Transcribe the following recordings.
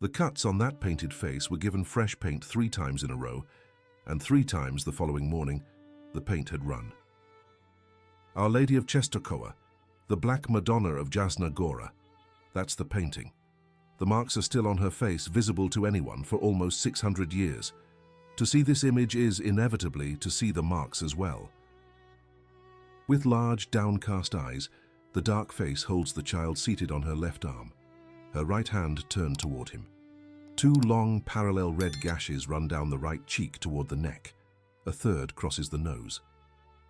The cuts on that painted face were given fresh paint 3 times in a row, and 3 times the following morning, the paint had run. Our Lady of Jasna, the Black Madonna of Jasna Gora, that's the painting. The marks are still on her face, visible to anyone for almost 600 years. To see this image is, inevitably, to see the marks as well. With large, downcast eyes, the dark face holds the child seated on her left arm, her right hand turned toward him. 2 long, parallel red gashes run down the right cheek toward the neck. A third crosses the nose.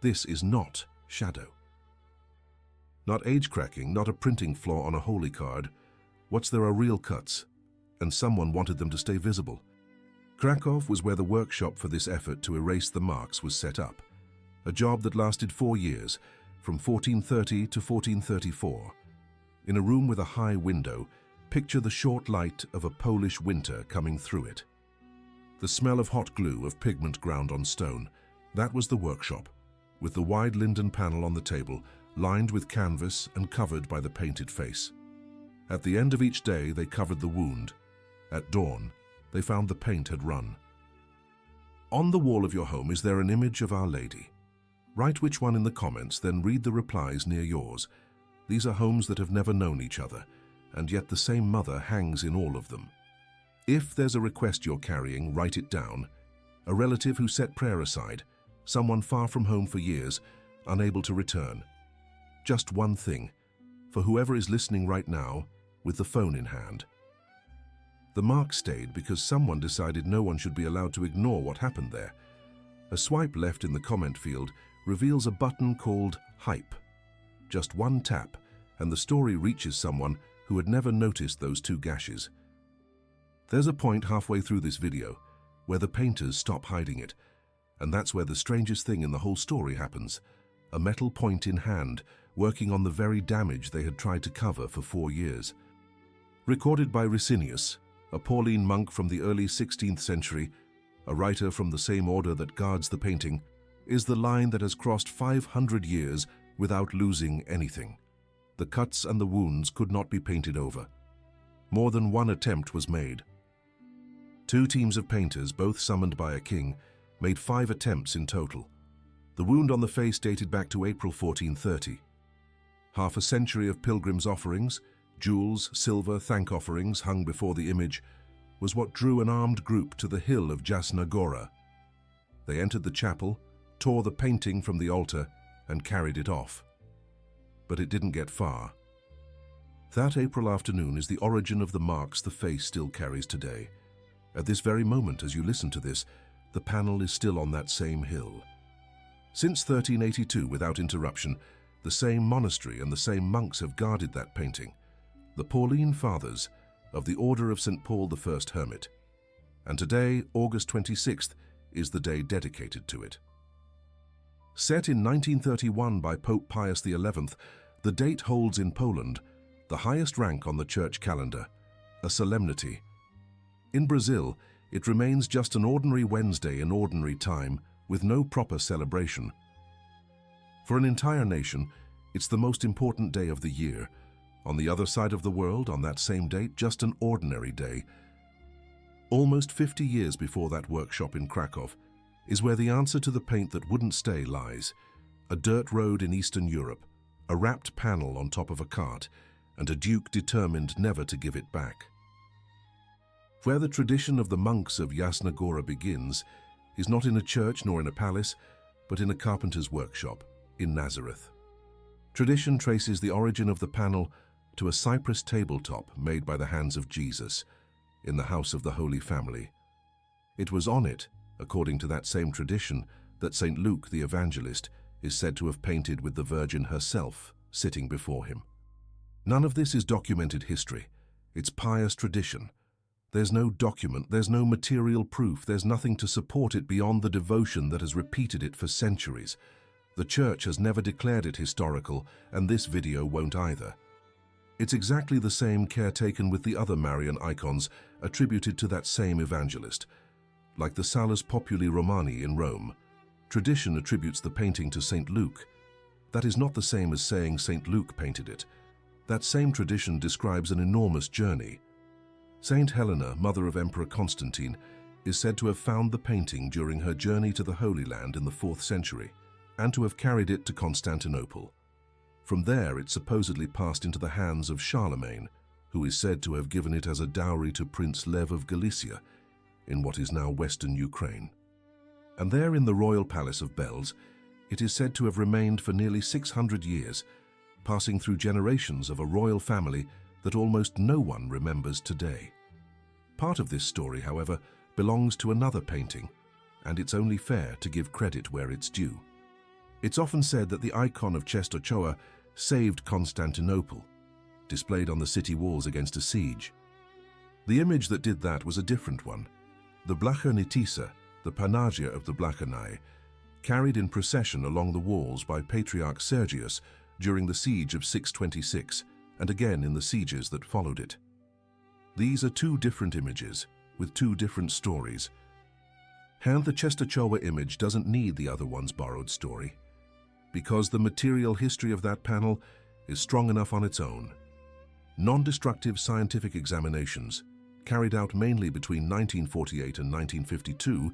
This is not shadow. Not age cracking, not a printing flaw on a holy card. What's there are real cuts, and someone wanted them to stay visible. Krakow was where the workshop for this effort to erase the marks was set up, a job that lasted 4 years, from 1430 to 1434. In a room with a high window, picture the short light of a Polish winter coming through it. The smell of hot glue, of pigment ground on stone, that was the workshop, with the wide linden panel on the table, lined with canvas and covered by the painted face. At the end of each day, they covered the wound. At dawn, they found the paint had run. On the wall of your home, is there an image of Our Lady? Write which one in the comments, then read the replies near yours. These are homes that have never known each other, and yet the same mother hangs in all of them. If there's a request you're carrying, write it down. A relative who set prayer aside, someone far from home for years, unable to return. Just one thing, for whoever is listening right now, with the phone in hand. The mark stayed because someone decided no one should be allowed to ignore what happened there. A swipe left in the comment field reveals a button called Hype. Just one tap, and the story reaches someone who had never noticed those 2 gashes. There's a point halfway through this video where the painters stop hiding it, and that's where the strangest thing in the whole story happens. A metal point in hand, working on the very damage they had tried to cover for 4 years. Recorded by Ricinius, a Pauline monk from the early 16th century, a writer from the same order that guards the painting, is the line that has crossed 500 years without losing anything. The cuts and the wounds could not be painted over. More than one attempt was made. 2 teams of painters, both summoned by a king, made 5 attempts in total. The wound on the face dated back to April 1430. Half a century of pilgrims' offerings, jewels, silver, thank offerings hung before the image, was what drew an armed group to the hill of Jasna Gora. They entered the chapel, tore the painting from the altar, and carried it off. But it didn't get far. That April afternoon is the origin of the marks the face still carries today. At this very moment, as you listen to this, the panel is still on that same hill. Since 1382, without interruption, the same monastery and the same monks have guarded that painting, the Pauline Fathers of the Order of St. Paul I Hermit. And today, August 26th, is the day dedicated to it. Set in 1931 by Pope Pius XI, the date holds in Poland the highest rank on the church calendar, a solemnity. In Brazil, it remains just an ordinary Wednesday in ordinary time, with no proper celebration. For an entire nation, it's the most important day of the year. On the other side of the world, on that same date, just an ordinary day. Almost 50 years before that workshop in Krakow is where the answer to the paint that wouldn't stay lies. A dirt road in Eastern Europe, a wrapped panel on top of a cart, and a duke determined never to give it back. Where the tradition of the monks of Jasna Gora begins is not in a church nor in a palace, but in a carpenter's workshop in Nazareth. Tradition traces the origin of the panel to a cypress tabletop made by the hands of Jesus in the house of the Holy Family. It was on it, according to that same tradition, that St. Luke the evangelist is said to have painted with the Virgin herself sitting before him. None of this is documented history. It's pious tradition. There's no document, there's no material proof, there's nothing to support it beyond the devotion that has repeated it for centuries. The Church has never declared it historical, and this video won't either. It's exactly the same care taken with the other Marian icons attributed to that same evangelist. Like the Salus Populi Romani in Rome, tradition attributes the painting to St. Luke. That is not the same as saying St. Luke painted it. That same tradition describes an enormous journey. Saint Helena, mother of Emperor Constantine, is said to have found the painting during her journey to the Holy Land in the 4th century, and to have carried it to Constantinople. From there it supposedly passed into the hands of Charlemagne, who is said to have given it as a dowry to Prince Lev of Galicia, in what is now western Ukraine. And there in the royal palace of Belz, it is said to have remained for nearly 600 years, passing through generations of a royal family that almost no one remembers today. Part of this story, however, belongs to another painting, and it's only fair to give credit where it's due. It's often said that the icon of Częstochowa saved Constantinople, displayed on the city walls against a siege. The image that did that was a different one. The Blachernitisa, the Panagia of the Blachernai, carried in procession along the walls by Patriarch Sergius during the siege of 626, and again in the sieges that followed it. These are two different images, with two different stories. And the Częstochowa image doesn't need the other one's borrowed story, because the material history of that panel is strong enough on its own. Non-destructive scientific examinations, carried out mainly between 1948 and 1952,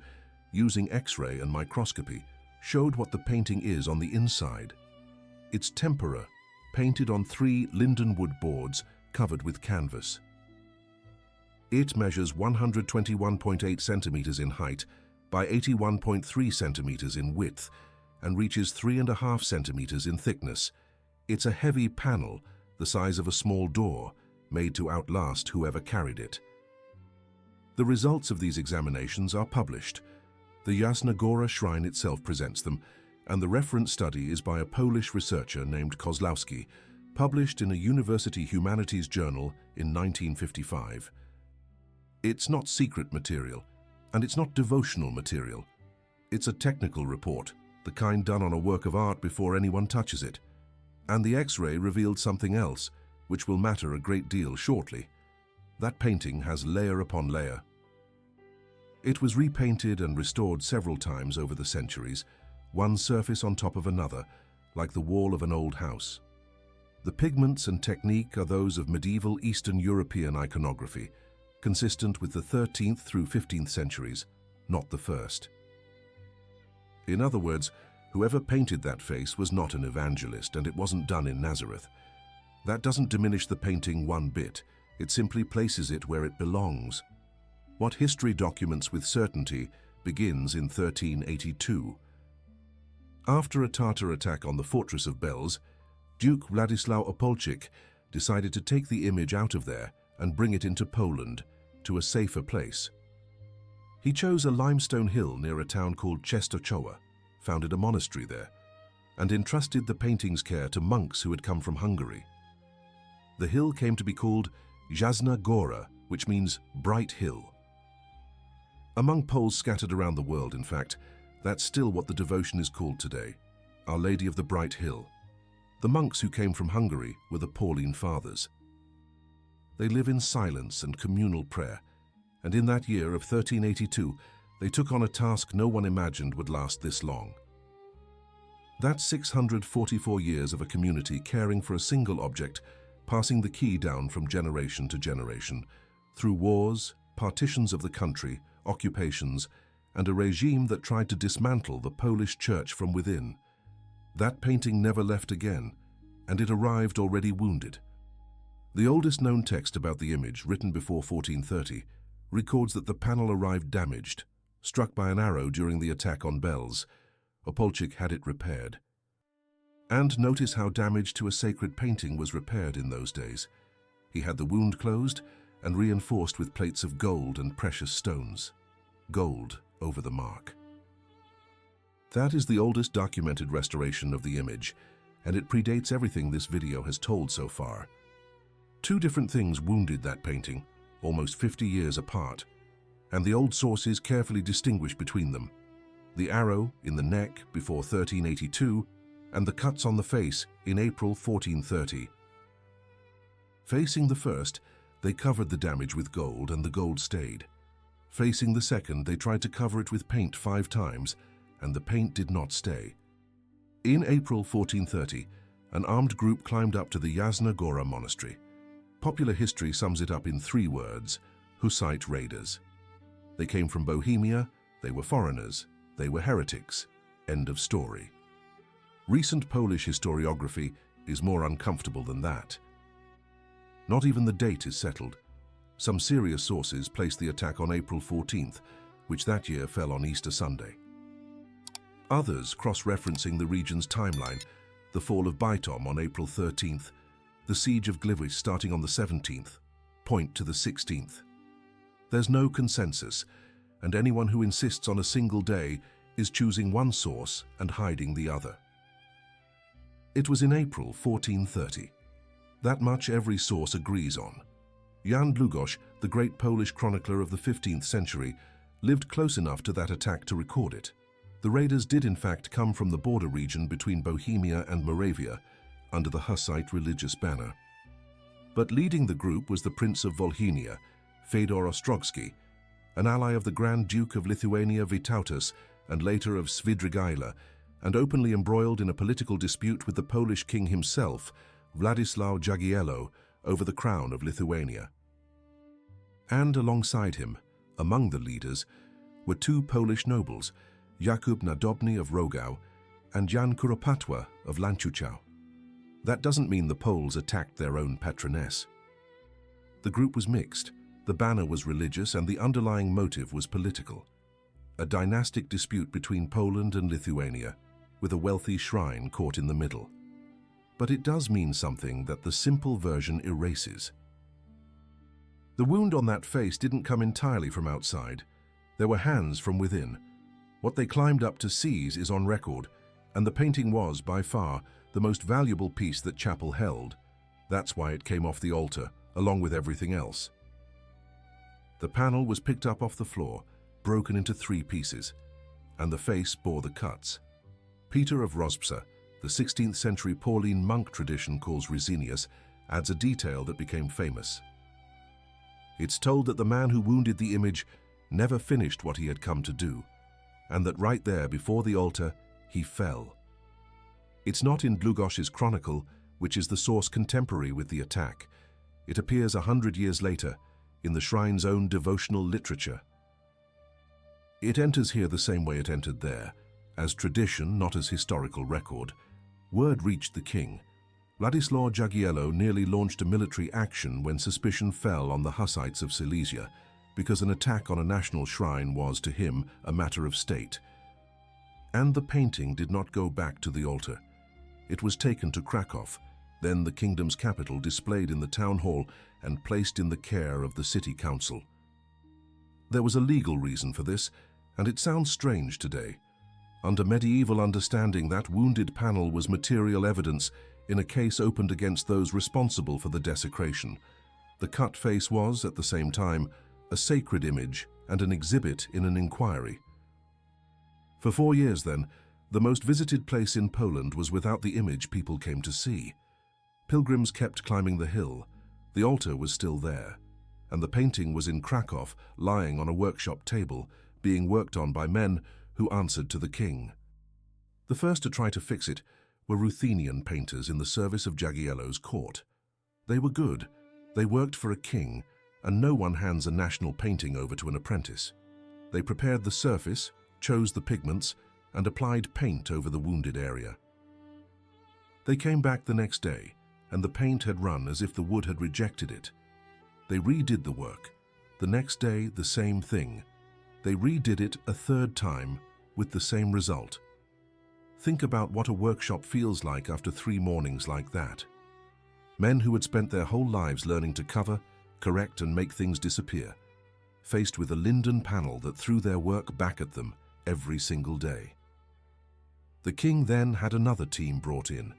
using X-ray and microscopy, showed what the painting is on the inside. It's tempera, painted on 3 lindenwood boards covered with canvas. It measures 121.8 centimeters in height by 81.3 centimeters in width and reaches 3.5 centimeters in thickness. It's a heavy panel, the size of a small door, made to outlast whoever carried it. The results of these examinations are published. The Jasna Gora shrine itself presents them, and the reference study is by a Polish researcher named Kozlowski, published in a university humanities journal in 1955. It's not secret material, and it's not devotional material. It's a technical report, the kind done on a work of art before anyone touches it. And the X-ray revealed something else, which will matter a great deal shortly. That painting has layer upon layer. It was repainted and restored several times over the centuries, one surface on top of another, like the wall of an old house. The pigments and technique are those of medieval Eastern European iconography, consistent with the 13th through 15th centuries, not the 1st. In other words, whoever painted that face was not an evangelist, and it wasn't done in Nazareth. That doesn't diminish the painting one bit, it simply places it where it belongs. What history documents with certainty begins in 1382. After a Tatar attack on the fortress of Belz, Duke Władysław Opolczyk decided to take the image out of there and bring it into Poland, to a safer place. He chose a limestone hill near a town called Częstochowa, founded a monastery there, and entrusted the painting's care to monks who had come from Hungary. The hill came to be called Jasna Gora, which means bright hill. Among Poles scattered around the world, in fact, that's still what the devotion is called today, Our Lady of the Bright Hill. The monks who came from Hungary were the Pauline Fathers. They live in silence and communal prayer, and in that year of 1382, they took on a task no one imagined would last this long. That's 644 years of a community caring for a single object, passing the key down from generation to generation, through wars, partitions of the country, occupations, and a regime that tried to dismantle the Polish church from within. That painting never left again, and it arrived already wounded. The oldest known text about the image, written before 1430, records that the panel arrived damaged, struck by an arrow during the attack on Belz. Opolczyk had it repaired. And notice how damage to a sacred painting was repaired in those days. He had the wound closed and reinforced with plates of gold and precious stones. Gold over the mark. That is the oldest documented restoration of the image, and it predates everything this video has told so far. Two different things wounded that painting, almost 50 years apart, and the old sources carefully distinguish between them. The arrow in the neck before 1382, and the cuts on the face in April 1430. Facing the first, they covered the damage with gold, and the gold stayed. Facing the second, they tried to cover it with paint 5 times, and the paint did not stay. In April 1430, an armed group climbed up to the Jasna Gora monastery. Popular history sums it up in 3 words: Hussite raiders. They came from Bohemia, they were foreigners, they were heretics. End of story. Recent Polish historiography is more uncomfortable than that. Not even the date is settled. Some serious sources place the attack on April 14th, which that year fell on Easter Sunday. Others, cross-referencing the region's timeline, the fall of Bytom on April 13th, the siege of Gliwice starting on the 17th, point to the 16th. There's no consensus, and anyone who insists on a single day is choosing one source and hiding the other. It was in April 1430. That much every source agrees on. Jan Długosz, the great Polish chronicler of the 15th century, lived close enough to that attack to record it. The raiders did in fact come from the border region between Bohemia and Moravia, under the Hussite religious banner. But leading the group was the Prince of Volhynia, Fedor Ostrogski, an ally of the Grand Duke of Lithuania Vytautas and later of Svidrigaila, and openly embroiled in a political dispute with the Polish king himself, Władysław Jagiello, over the crown of Lithuania. And alongside him, among the leaders, were two Polish nobles, Jakub Nadobny of Rogał and Jan Kuropatwa of Lanchuchau. That doesn't mean the Poles attacked their own patroness. The group was mixed, the banner was religious, and the underlying motive was political. A dynastic dispute between Poland and Lithuania, with a wealthy shrine caught in the middle. But it does mean something that the simple version erases. The wound on that face didn't come entirely from outside. There were hands from within. What they climbed up to seize is on record, and the painting was, by far, the most valuable piece that Chapel held. That's why it came off the altar, along with everything else. The panel was picked up off the floor, broken into 3 pieces, and the face bore the cuts. Peter of Rozpsa, the 16th century Pauline monk tradition calls Rosenius, adds a detail that became famous. It's told that the man who wounded the image never finished what he had come to do, and that right there before the altar, he fell. It's not in Długosz's chronicle, which is the source contemporary with the attack. It appears 100 years later, in the shrine's own devotional literature. It enters here the same way it entered there, as tradition, not as historical record. Word reached the king. Władysław Jagiello nearly launched a military action when suspicion fell on the Hussites of Silesia, because an attack on a national shrine was, to him, a matter of state. And the painting did not go back to the altar. It was taken to Kraków, then the kingdom's capital, displayed in the town hall and placed in the care of the city council. There was a legal reason for this, and it sounds strange today. Under medieval understanding, that wounded panel was material evidence in a case opened against those responsible for the desecration. The cut face was, at the same time, a sacred image and an exhibit in an inquiry. For 4 years then, the most visited place in Poland was without the image people came to see. Pilgrims kept climbing the hill. The altar was still there, and the painting was in Kraków, lying on a workshop table, being worked on by men who answered to the king. The first to try to fix it were Ruthenian painters in the service of Jagiello's court. They were good, they worked for a king, and no one hands a national painting over to an apprentice. They prepared the surface, chose the pigments, and applied paint over the wounded area. They came back the next day, and the paint had run as if the wood had rejected it. They redid the work. The next day, the same thing. They redid it a 3rd time with the same result. Think about what a workshop feels like after 3 mornings like that. Men who had spent their whole lives learning to cover, correct, and make things disappear, faced with a linden panel that threw their work back at them every single day. The king then had another team brought in,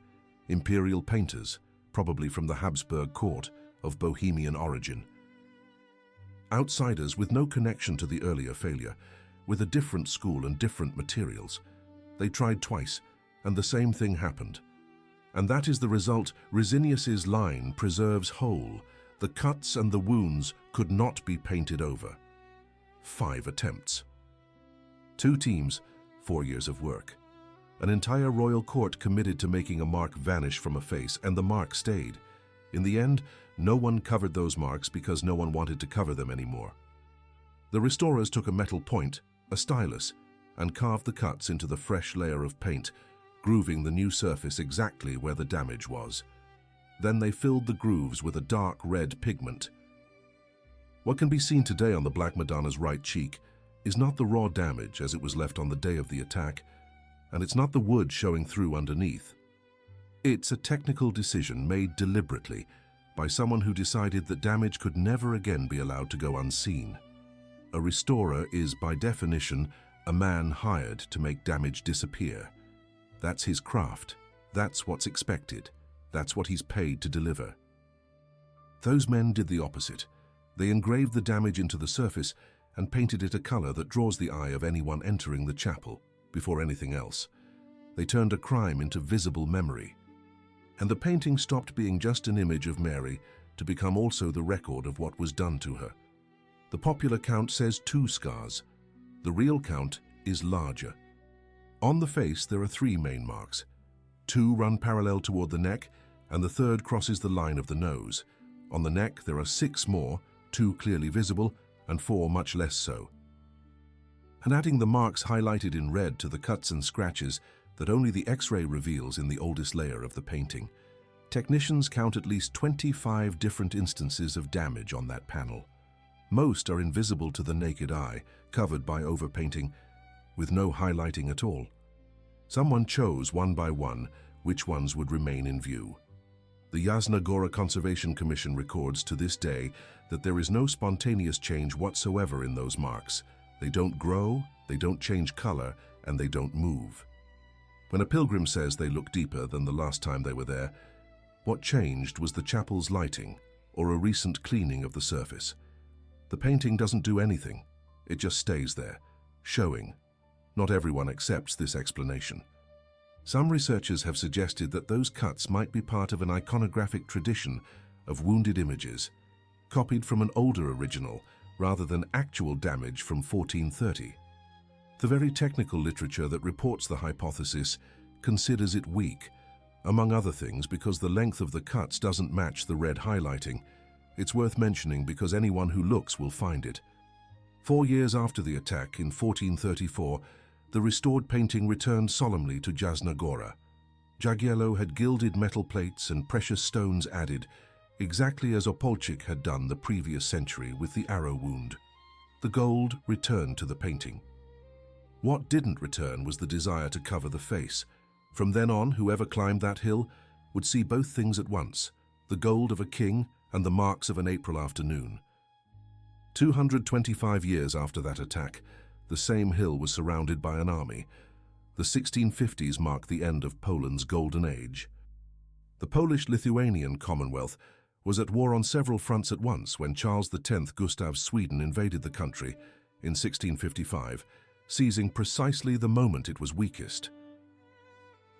imperial painters, probably from the Habsburg court, of Bohemian origin. Outsiders with no connection to the earlier failure, with a different school and different materials. They tried twice, and the same thing happened. And that is the result. Rosenius's line preserves whole. The cuts and the wounds could not be painted over. 5 attempts. 2 teams, 4 years of work. An entire royal court committed to making a mark vanish from a face, and the mark stayed. In the end, No one covered those marks because no one wanted to cover them anymore. The restorers took a metal point, a stylus, and carved the cuts into the fresh layer of paint, grooving the new surface exactly where the damage was. Then they filled the grooves with a dark red pigment. What can be seen today on the Black Madonna's right cheek is not the raw damage as it was left on the day of the attack, and it's not the wood showing through underneath. It's a technical decision made deliberately by someone who decided that damage could never again be allowed to go unseen. A restorer is, by definition, a man hired to make damage disappear. That's his craft. That's what's expected. That's what he's paid to deliver. Those men did the opposite. They engraved the damage into the surface and painted it a color that draws the eye of anyone entering the chapel before anything else. They turned a crime into visible memory. And the painting stopped being just an image of Mary to become also the record of what was done to her. The popular count says 2 scars. The real count is larger. On the face there are 3 main marks. 2 run parallel toward the neck, and the third crosses the line of the nose. On the neck there are 6 more, 2 clearly visible, and 4 much less so. And adding the marks highlighted in red to the cuts and scratches that only the X-ray reveals in the oldest layer of the painting, technicians count at least 25 different instances of damage on that panel. Most are invisible to the naked eye, covered by overpainting, with no highlighting at all. Someone chose one by one which ones would remain in view. The Jasna Gora Conservation Commission records to this day that there is no spontaneous change whatsoever in those marks. They don't grow, they don't change color, and they don't move. When a pilgrim says they look deeper than the last time they were there, what changed was the chapel's lighting or a recent cleaning of the surface. The painting doesn't do anything. It just stays there, showing. Not everyone accepts this explanation. Some researchers have suggested that those cuts might be part of an iconographic tradition of wounded images, copied from an older original rather than actual damage from 1430. The very technical literature that reports the hypothesis considers it weak, among other things because the length of the cuts doesn't match the red highlighting. It's worth mentioning because anyone who looks will find it. 4 years after the attack in 1434, the restored painting returned solemnly to Jasna Gora. Jagiello had gilded metal plates and precious stones added, exactly as Opolczyk had done the previous century with the arrow wound. The gold returned to the painting. What didn't return was the desire to cover the face. From then on, whoever climbed that hill would see both things at once, the gold of a king and the marks of an April afternoon. 225 years after that attack, the same hill was surrounded by an army. The 1650s marked the end of Poland's golden age. The Polish-Lithuanian Commonwealth was at war on several fronts at once when Charles X Gustav's Sweden invaded the country in 1655, seizing precisely the moment it was weakest.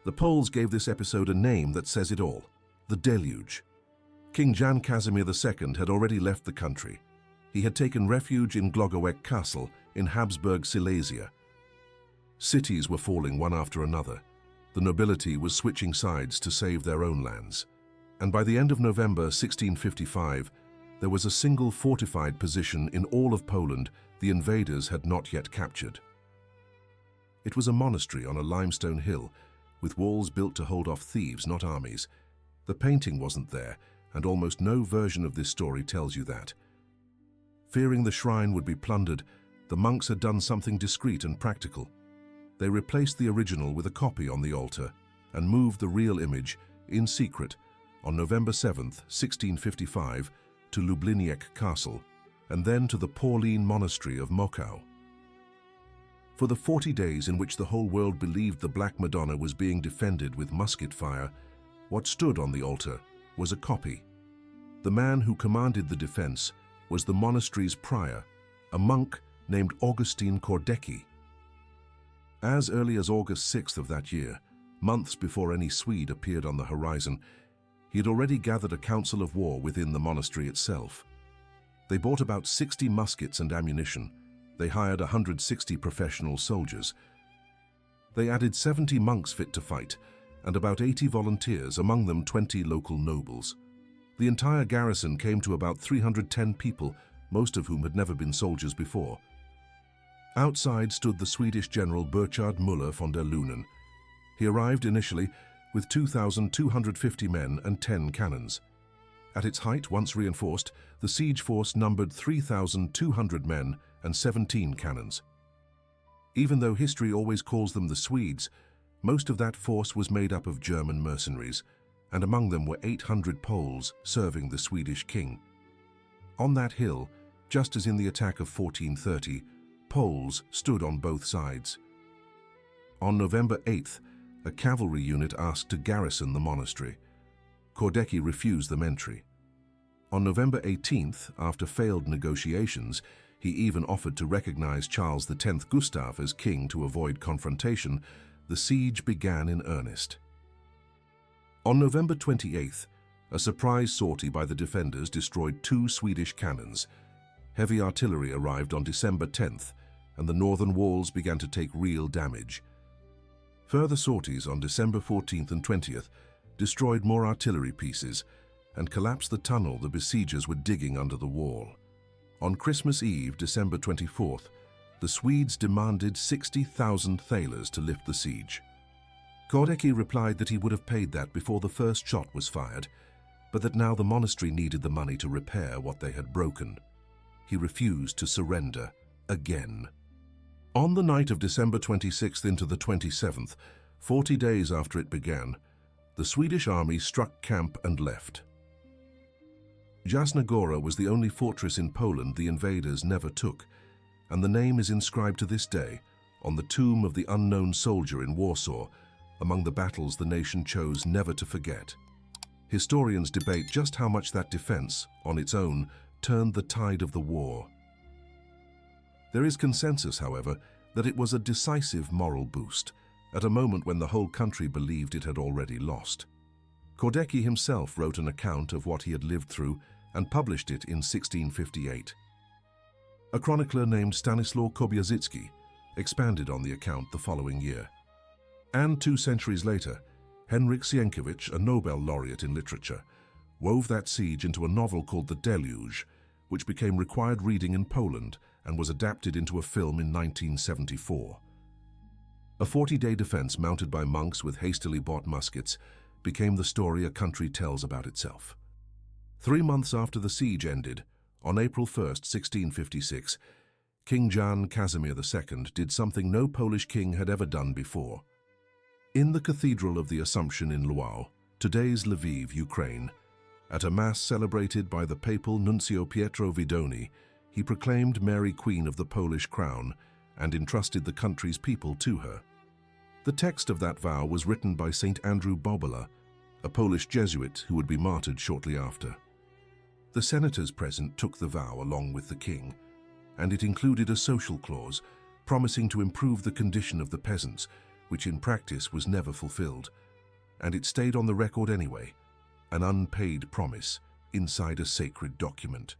The Poles gave this episode a name that says it all: the Deluge. King Jan Casimir II had already left the country. He had taken refuge in Głogowec Castle in Habsburg Silesia. Cities were falling one after another. The nobility was switching sides to save their own lands. And by the end of November 1655, there was a single fortified position in all of Poland the invaders had not yet captured. It was a monastery on a limestone hill, with walls built to hold off thieves, not armies. The painting wasn't there, and almost no version of this story tells you that. Fearing the shrine would be plundered, the monks had done something discreet and practical. They replaced the original with a copy on the altar and moved the real image, in secret, on November 7th, 1655, to Lubliniec Castle, and then to the Pauline Monastery of Mokau. For the 40 days in which the whole world believed the Black Madonna was being defended with musket fire, what stood on the altar was a copy. The man who commanded the defense was the monastery's prior, a monk named Augustine Kordecki. As early as August 6th of that year, months before any Swede appeared on the horizon, he had already gathered a council of war within the monastery itself. They bought about 60 muskets and ammunition. They hired 160 professional soldiers. They added 70 monks fit to fight, and about 80 volunteers, among them 20 local nobles. The entire garrison came to about 310 people, most of whom had never been soldiers before. Outside stood the Swedish general Burchard Müller von der Lunen. He arrived initially with 2,250 men and 10 cannons. At its height, once reinforced, the siege force numbered 3,200 men and 17 cannons. Even though history always calls them the Swedes, most of that force was made up of German mercenaries, and among them were 800 Poles serving the Swedish king. On that hill, just as in the attack of 1430, Poles stood on both sides. On November 8th, a cavalry unit asked to garrison the monastery. Kordecki refused them entry. On November 18th, after failed negotiations, he even offered to recognize Charles X Gustav as king to avoid confrontation. The siege began in earnest. On November 28th, a surprise sortie by the defenders destroyed 2 Swedish cannons. Heavy artillery arrived on December 10th, and the northern walls began to take real damage. Further sorties on December 14th and 20th destroyed more artillery pieces and collapsed the tunnel the besiegers were digging under the wall. On Christmas Eve, December 24th, the Swedes demanded 60,000 thalers to lift the siege. Kordecki replied that he would have paid that before the first shot was fired, but that now the monastery needed the money to repair what they had broken. He refused to surrender again. On the night of December 26th into the 27th, 40 days after it began, the Swedish army struck camp and left. Jasna Gora was the only fortress in Poland the invaders never took, and the name is inscribed to this day on the tomb of the unknown soldier in Warsaw, among the battles the nation chose never to forget. Historians debate just how much that defense, on its own, turned the tide of the war. There is consensus, however, that it was a decisive moral boost, at a moment when the whole country believed it had already lost. Kordecki himself wrote an account of what he had lived through and published it in 1658. A chronicler named Stanislaw Kobiazicki expanded on the account the following year. And 2 centuries later, Henryk Sienkiewicz, a Nobel laureate in literature, wove that siege into a novel called The Deluge, which became required reading in Poland and was adapted into a film in 1974. A 40-day defense mounted by monks with hastily bought muskets became the story a country tells about itself. 3 months after the siege ended, on April 1st, 1656, King Jan Casimir II did something no Polish king had ever done before. In the Cathedral of the Assumption in Lwów, today's Lviv, Ukraine, at a mass celebrated by the papal nuncio Pietro Vidoni, he proclaimed Mary Queen of the Polish crown and entrusted the country's people to her. The text of that vow was written by St. Andrew Bobola, a Polish Jesuit who would be martyred shortly after. The senators present took the vow along with the king, and it included a social clause promising to improve the condition of the peasants, which in practice was never fulfilled, and it stayed on the record anyway, an unpaid promise inside a sacred document.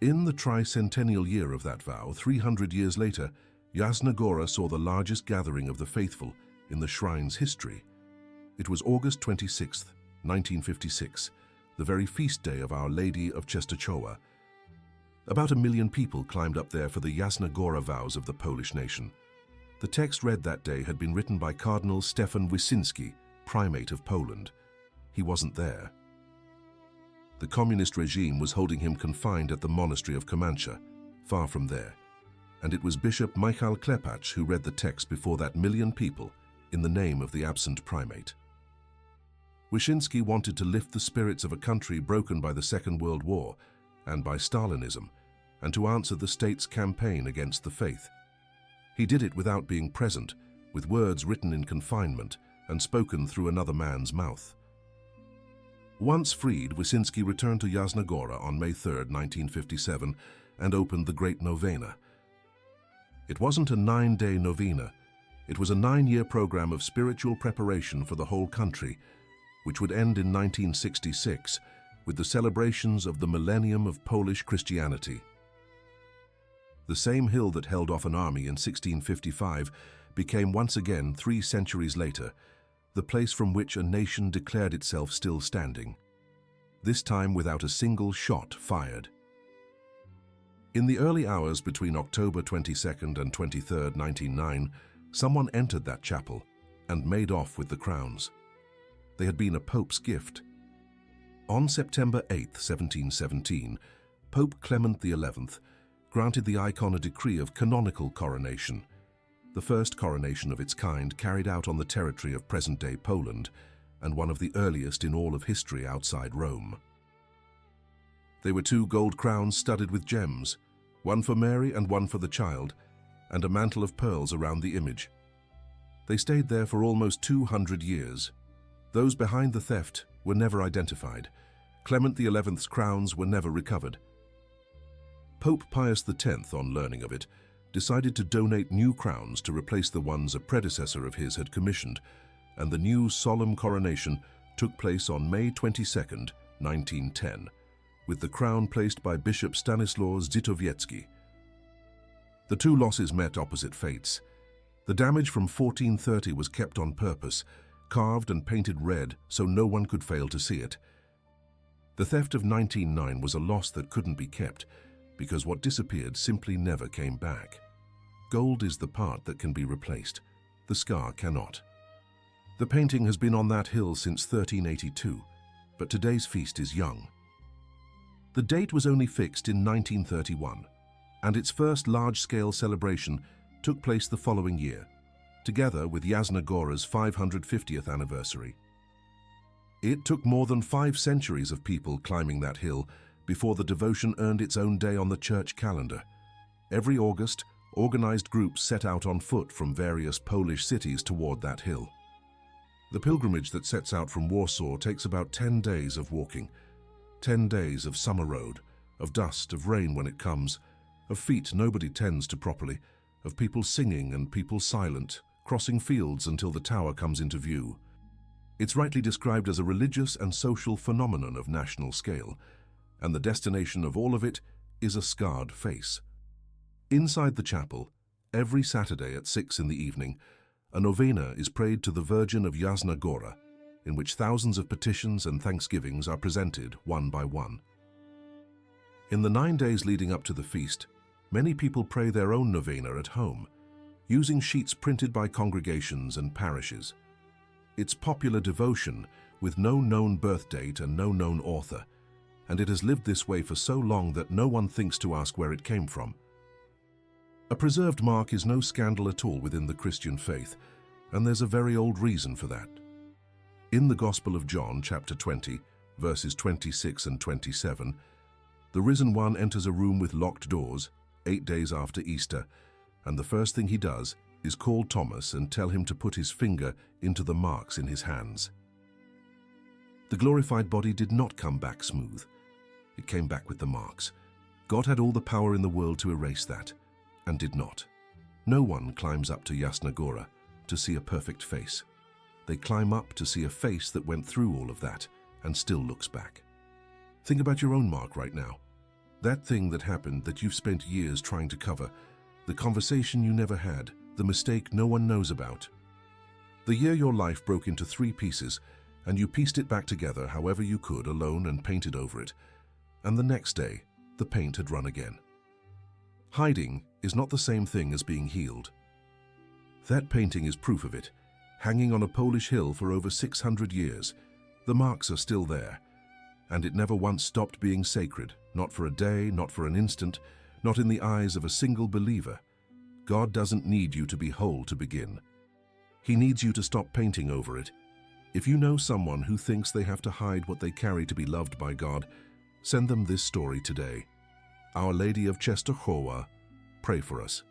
In the tricentennial year of that vow, 300 years later, Jasna Gora saw the largest gathering of the faithful in the shrine's history. It was August 26, 1956, the very feast day of Our Lady of Jasna. About 1 million people climbed up there for the Jasna Gora vows of the Polish nation. The text read that day had been written by Cardinal Stefan Wyszynski, Primate of Poland. He wasn't there. The communist regime was holding him confined at the monastery of Komancha, far from there, and it was Bishop Michał Klepacz who read the text before that 1 million people in the name of the absent primate. Wyszynski wanted to lift the spirits of a country broken by the Second World War and by Stalinism, and to answer the state's campaign against the faith. He did it without being present, with words written in confinement and spoken through another man's mouth. Once freed, Wyszynski returned to Jasna Gora on May 3, 1957, and opened the Great Novena. It wasn't a 9-day novena. It was a 9-year program of spiritual preparation for the whole country, which would end in 1966 with the celebrations of the millennium of Polish Christianity. The same hill that held off an army in 1655 became once again, 3 centuries later, the place from which a nation declared itself still standing. this time without a single shot fired. In the early hours between October 22nd and 23rd, 1909, someone entered that chapel and made off with the crowns. They had been a pope's gift. On September 8, 1717, Pope Clement XI granted the icon a decree of canonical coronation, the first coronation of its kind carried out on the territory of present-day Poland, and one of the earliest in all of history outside Rome. They were 2 gold crowns studded with gems, one for Mary and one for the child, and a mantle of pearls around the image. They stayed there for almost 200 years. Those behind the theft were never identified. Clement XI's crowns were never recovered. Pope Pius X, on learning of it, decided to donate new crowns to replace the ones a predecessor of his had commissioned, and the new solemn coronation took place on May 22, 1910, with the crown placed by Bishop Stanislaus Żytowiecki. The 2 losses met opposite fates. The damage from 1430 was kept on purpose, carved and painted red so no one could fail to see it. The theft of 1909 was a loss that couldn't be kept, because what disappeared simply never came back. Gold is the part that can be replaced. The scar cannot. The painting has been on that hill since 1382, but today's feast is young. The date was only fixed in 1931, and its first large-scale celebration took place the following year, together with Jasna Gora's 550th anniversary. It took more than 5 centuries of people climbing that hill before the devotion earned its own day on the church calendar. Every August, organized groups set out on foot from various Polish cities toward that hill. The pilgrimage that sets out from Warsaw takes about 10 days of walking, 10 days of summer road, of dust, of rain when it comes, of feet nobody tends to properly, of people singing and people silent, crossing fields until the tower comes into view. It's rightly described as a religious and social phenomenon of national scale, and the destination of all of it is a scarred face. Inside the chapel, every Saturday at 6 in the evening, a novena is prayed to the Virgin of Jasna Gora, in which thousands of petitions and thanksgivings are presented one by one. In the 9 days leading up to the feast, many people pray their own novena at home, using sheets printed by congregations and parishes. It's popular devotion with no known birth date and no known author, and it has lived this way for so long that no one thinks to ask where it came from. A preserved mark is no scandal at all within the Christian faith, and there's a very old reason for that. In the Gospel of John, chapter 20, verses 26 and 27, the risen one enters a room with locked doors 8 days after Easter, and the first thing he does is call Thomas and tell him to put his finger into the marks in his hands. The glorified body did not come back smooth. It came back with the marks. God had all the power in the world to erase that, and did not. No one climbs up to Jasna Gora to see a perfect face. They climb up to see a face that went through all of that and still looks back. Think about your own mark right now. That thing that happened that you've spent years trying to cover, the conversation you never had, the mistake no one knows about. The year your life broke into 3 pieces and you pieced it back together however you could alone and painted over it, and the next day the paint had run again. Hiding is not the same thing as being healed. That painting is proof of it, hanging on a Polish hill for over 600 years. The marks are still there, and it never once stopped being sacred, not for a day, not for an instant, not in the eyes of a single believer. God doesn't need you to be whole to begin. He needs you to stop painting over it. If you know someone who thinks they have to hide what they carry to be loved by God, send them this story today. Our Lady of Jasna Gora, pray for us.